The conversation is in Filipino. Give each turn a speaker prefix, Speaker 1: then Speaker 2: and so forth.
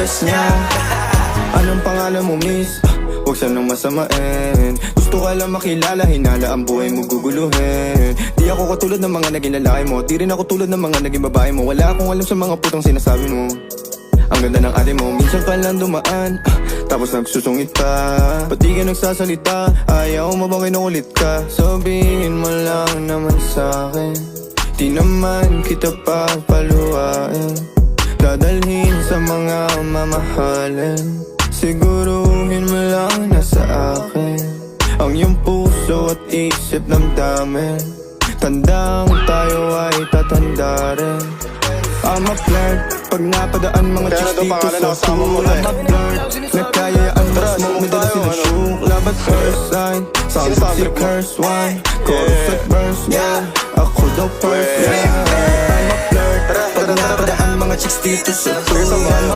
Speaker 1: first niya. Anong pangalan mo, miss? Huwag sanang masamain. Gusto ka lang makilala, hinala ang buhay mo guguluhin. Di ako katulad ng mga naging lalaki mo, di rin ako tulad ng mga naging babae mo. Wala akong alam sa mga putang sinasabi mo. Ang ganda ng ate mo, minsan ka lang dumaan, tapos nagsusungit pa. Ba't di ka nagsasalita? Ayaw mo bang kinukulit ka? Sabihin mo lang naman sa'kin, di naman kita papaluhain. Dadalhin sa mga mamahalin. Siguruhin mo lang na sa akin ang iyong puso at isip damdamin. Tandang tayo ay tatanda rin. I'm a flirt, pag napadaan mga chicks dito sa school. I'm a flirt, nagkayaan mo smoke, may dala sila shook. Love at first sight, sound si curse one. Chorus at verse, yeah, ako daw first, yeah. I'm a flirt, pag napadaan mga chicks dito sa school.